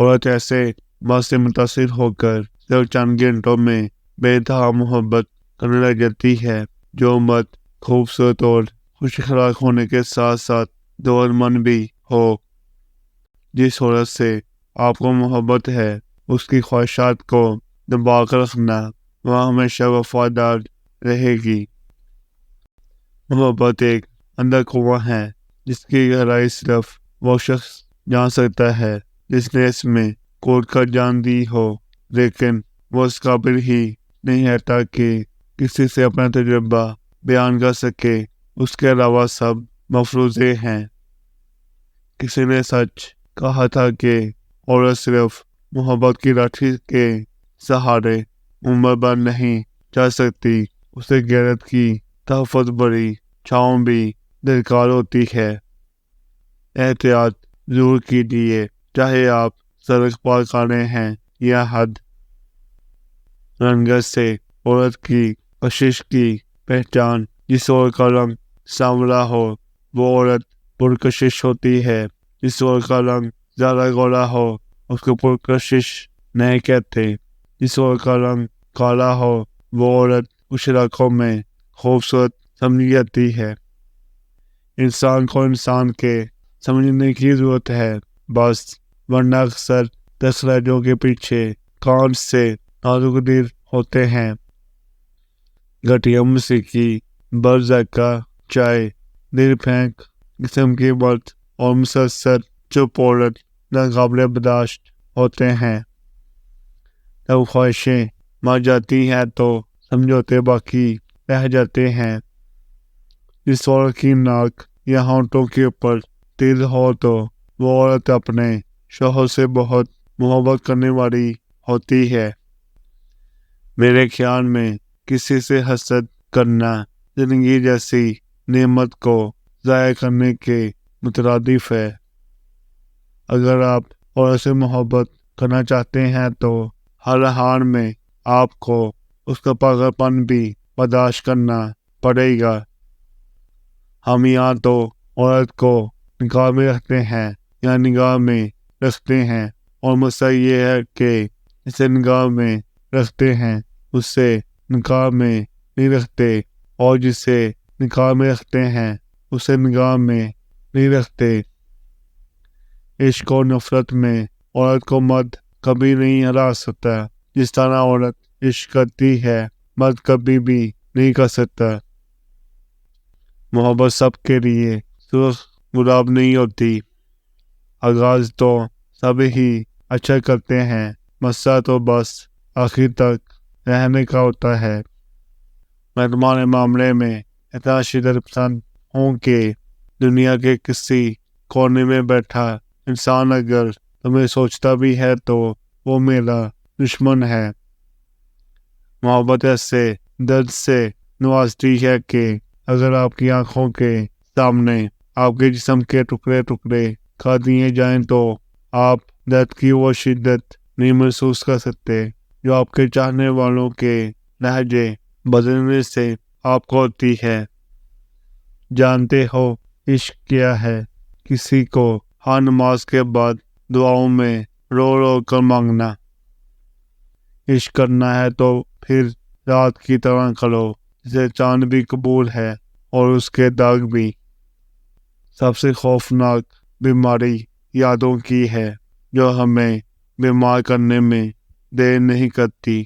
عورت ایسے بات سے متاثر ہو کر صرف چند گھنٹوں میں بے انتہا محبت کرنے لگ جاتی ہے، جو مرد خوبصورت اور خوش اخلاق ہونے کے ساتھ ساتھ دولتمند بھی ہو۔ جس عورت سے آپ کو محبت ہے، اس کی خواہشات کو دبا کر رکھنا، وہ ہمیشہ وفادار رہے گی۔ محبت ایک اندر کنواں ہے جس کی گہرائی صرف وہ شخص جان سکتا ہے جس نے اس میں کود کر جان دی ہو، لیکن وہ اس قابل ہی نہیں ہے تاکہ کسی سے اپنا تجربہ بیان کر سکے۔ اس کے علاوہ سب مفروضے ہیں۔ کسی نے سچ کہا تھا کہ عورت صرف محبت کی لاٹھی کے سہارے عمر بھر نہیں چل سکتی، اسے غیرت کی تحفظ بڑی چھاؤں بھی درکار ہوتی ہے۔ احتیاط ضرور کیجیے، چاہے آپ سڑک پار کر رہے ہیں یا حد۔ رنگت سے عورت کی کشش کی پہچان: جس عورت کا رنگ سانولا ہو وہ عورت پرکشش ہوتی ہے۔ جس عورت کا رنگ زیادہ گوڑا ہو اس کو پرکشش نہیں کہتے۔ جس عورت کا رنگ کالا ہو وہ عورت کچھ علاقوں میں خوبصورت سمجھی جاتی ہے۔ انسان کو انسان کے سمجھنے کی ضرورت ہے بس، ورنہ اکثر دس لہجوں کے پیچھے کان سے نازک دل ہوتے ہیں۔ گھٹیا موسیقی، بد ذائقہ چائے، دل پھینک قسم کی مرد اور مسلسل چپ عورت ناقابل برداشت ہوتے ہیں۔ جب خواہشیں مر جاتی ہیں تو سمجھوتے باقی رہ جاتے ہیں۔ جس عورت کی ناک یا ہونٹوں کے اوپر تل ہو تو وہ عورت اپنے شوہر سے بہت محبت کرنے والی ہوتی ہے۔ میرے خیال میں کسی سے حسد کرنا زندگی جیسی نعمت کو ضائع کرنے کے مترادف ہے۔ اگر آپ عورت سے محبت کرنا چاہتے ہیں تو ہر حال میں آپ کو اس کا پاگل پن بھی برداشت کرنا پڑے گا۔ ہم یہاں تو عورت کو نگاہ میں رکھتے ہیں یا نگاہ میں رکھتے ہیں، اور مسئلہ یہ ہے کہ اسے نگاہ میں رکھتے ہیں اس سے نگاہ میں نہیں رکھتے، اور جسے نگاہ میں رکھتے ہیں اسے نگاہ میں نہیں رکھتے۔ عشق اور نفرت میں عورت کو مرد کبھی نہیں ہرا سکتا۔ جس طرح عورت عشق کرتی ہے مرد کبھی بھی نہیں کر سکتا۔ محبت سب کے لیے سرخ گلاب نہیں ہوتی۔ آغاز تو سب ہی اچھا کرتے ہیں، مسئلہ تو بس آخر تک رہنے کا ہوتا ہے۔ میں تمہارے معاملے میں اتنا شدت پسند ہوں کہ دنیا کے کسی کونے میں بیٹھا انسان اگر تمہیں سوچتا بھی ہے تو وہ میرا دشمن ہے۔ محبت ایسے درد سے نوازتی ہے کہ اگر آپ کی آنکھوں کے سامنے آپ کے جسم کے ٹکڑے ٹکڑے کر دیے جائیں تو آپ درد کی وہ شدت نہیں محسوس کر سکتے جو آپ کے چاہنے والوں کے لہجے بدلنے سے آپ کو ہوتی ہے۔ جانتے ہو عشق کیا ہے؟ کسی کو ہر نماز کے بعد دعاؤں میں رو رو کر مانگنا۔ عشق کرنا ہے تو پھر رات کی طرح کرو، جسے چاند بھی قبول ہے اور اس کے داغ بھی۔ سب سے خوفناک بیماری یادوں کی ہے جو ہمیں بیمار کرنے میں دیر نہیں کرتی۔